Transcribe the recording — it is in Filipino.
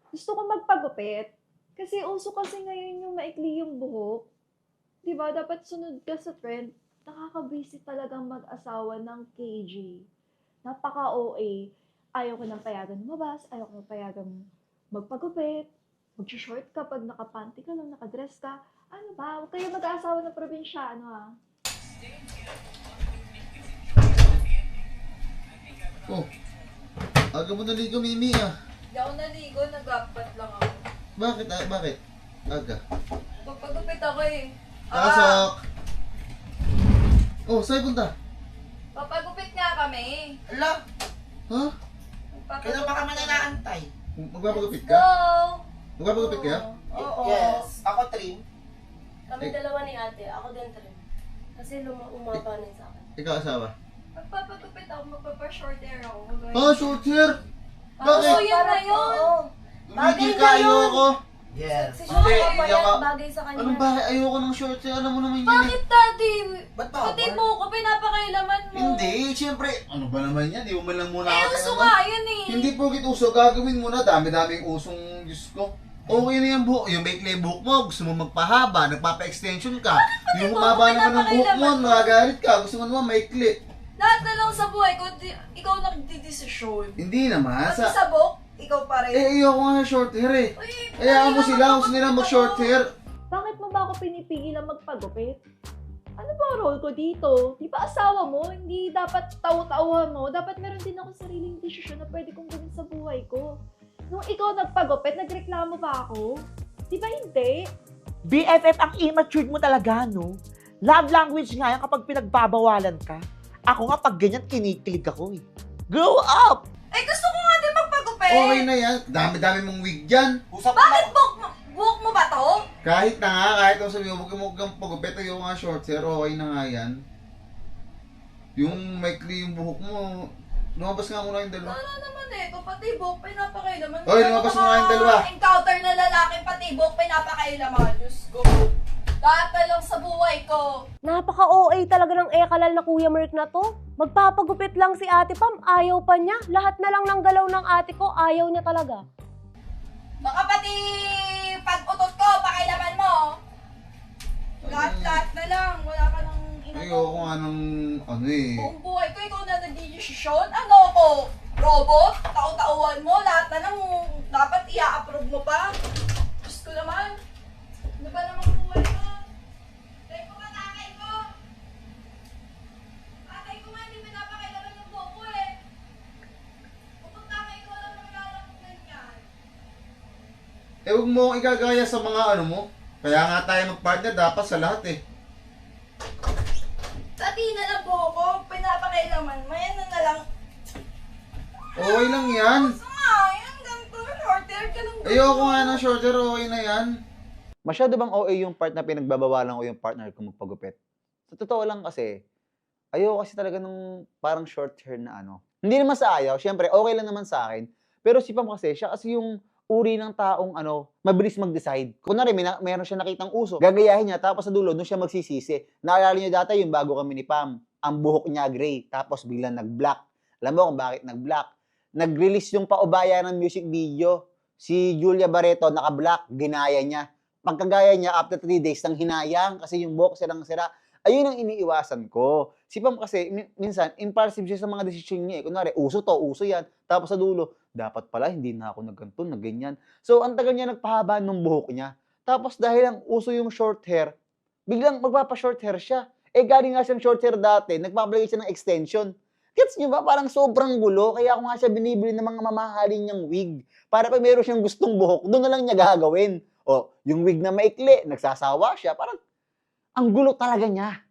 Gusto ko magpagupit. Kasi uso kasi ngayon yung maikli yung buhok. 'Di ba dapat sunod ka sa trend. Nakakabwisit talagang mag-asawa ng KJ. Napaka-OA. Ayaw ko ng payagan lumabas, ayaw ko ng payagan magpagupit, mag-short ka pag nakapanty ka lang, nakadress ka. Ano ba? Huwag kayo mag-aasawa ng probinsyano ah. Oh, aga mo naligo, Mimi ah. Hindi ako naligo, nag-upbat lang ako. Bakit? Bakit? Aga. Magpagupit ako eh. Pasok! Oh, saan punta? Papagupit nga kami. Ala, Ha? kailan pa kami nanaantay? Magpapagupit Go! ka? Magpapagupit ka? Oo. Yes, ako trim. Kami Eh. dalawa ni ate, ako din trim. Kasi umaba na yun sa akin. Ikaw asawa? Magpapagupit ako, magpapa-short hair ako. Ah, short hair! Bakit? Oo, yan na yun. Oo. Tumigil ka, ayoko. Yes. Si Hindi, Shona pa hindi ako- yan, bagay sa kanya. Anong bakit? Ayoko ng short hair. Alam mo naman yun. Bakit daddy? Ba't ba? Pati mo ko, pinapakailaman mo. Hindi, siyempre. Ano ba naman yan? Di mo man lang muna Eh, ako uso tinanong. nga yan eh. Hindi porkit uso, gagawin mo na. Dami-daming usong Diyos ko. Okay na yung buhok. Yung maikli buhok mo, gusto mo magpahaba, nagpapa-extension ka. Yung mo humaba ako naman ng buhok mo, pinapakailaman mo? nagagalit ka. Gusto mo naman maikli. Lahat na lang sa buhay ko, ikaw nagdidesisyon. Hindi naman. Pati sa book, ikaw pa rin. Eh, ayoko nga ng short hair eh. Uy, Hayaan mo sila, gusto nila mag-short hair. Bakit mo ba ako pinipigilan magpagupit? Ano ba ang role ko dito? Di ba asawa mo? Hindi dapat tawa-tawa mo. Dapat meron din ako sariling desisyon na pwede kong gawin sa buhay ko. Nung ikaw nagpagupit, nagreklamo ba ako? Di ba hindi? BFF, ang immature mo talaga, no? Love language nga yan kapag pinagbabawalan ka. Ako nga, pag ganyan, kinikilig ako eh. Grow up! Eh gusto ko nga din magpagupit. Okay na yan. Dami-dami mong wig dyan. Usap Bakit mo. buhok mo ba to? Kahit na nga, kahit ako sabi mo, huwag kang pagupit, ayoko nga short hair, okay na nga yan. Yung maikli yung buhok mo, lumabas nga muna yung dalawa. Wala naman eh. Ito pati buhok, pinapakailaman. Oy, lumabas mo nga yung dalawa. Encounter na lalaki, pati buhok, pinapakailaman. Diyos ko. Lahat na lang sa buhay ko. Napaka-OA talaga ng ekalal na Kuya Merk na to. Magpapagupit lang si Ate Pam, ayaw pa niya. Lahat na lang ng galaw ng ate ko, ayaw niya talaga. Baka pati pag-utot ko, pakailaman mo. Lahat na lang. Wala ka nang Ayoko nga ng, ano eh. Buong buhay ko, ikaw na nagdidesisyon. Ano ko? Robot? Tao-tauhan mo? Lahat na lang dapat i-approve mo pa. Diyos ko naman. Ano ba namang buhay ko? Dahil ko ka tatay ko. Tatay ko nga hindi pinapakailaman ng buhok ko eh. Pupunta ka, ikaw lang maglalak ng ganyan. Eh, huwag mo akong igagaya sa mga ano mo. Kaya nga tayo mag-partner dapat sa lahat eh. Dati na lang buhok ko, pinapakailaman mo. Yan na lang. Okay lang yan. Gusto nga, yan ganito. Short hair ka lang. Ayoko nga ng short hair, okay na yan. Masyado bang OA yung part na pinagbabawalan ko yung partner ko magpagupit? Sa totoo lang kasi, ayoko kasi talaga nung parang short hair na ano. Hindi naman sa ayaw, syempre okay lang naman sa akin. Pero si Pam kasi, siya kasi yung uri ng taong ano, mabilis mag-decide. Kunwari, meron siya nakitang uso, gagayahin niya, tapos sa dulo, doon siya magsisisi. Naalala niyo dati yung bago kami ni Pam, ang buhok niya gray, tapos biglang nag-black. Alam mo kung bakit nag-black? Nag-release yung paubaya ng music video. Si Julia Barreto, naka-black, ginaya niya. Pagkagaya niya, after 3 days, nang hinayang kasi yung buhok sirang-sira. Ayun ang iniiwasan ko. Si Pam kasi, minsan, impulsive siya sa mga desisyon niya eh. Kunwari, uso to, uso yan. Tapos sa dulo, dapat pala, hindi na ako nagganto, nagganyan. So, ang tagal niya nagpahaba ng buhok niya. Tapos dahil ang uso yung short hair, biglang magpapa-short hair siya. Eh, galing nga siyang short hair dati, nagpapalagay siya ng extension. Gets niyo ba? Parang sobrang gulo. Kaya ako nga siya binibili ng mga mamahalin niyang wig. Para pag meron siyang gustong buhok, doon na lang niya gagawin. O, yung wig na maikli, nagsasawa siya. Parang, ang gulo talaga niya.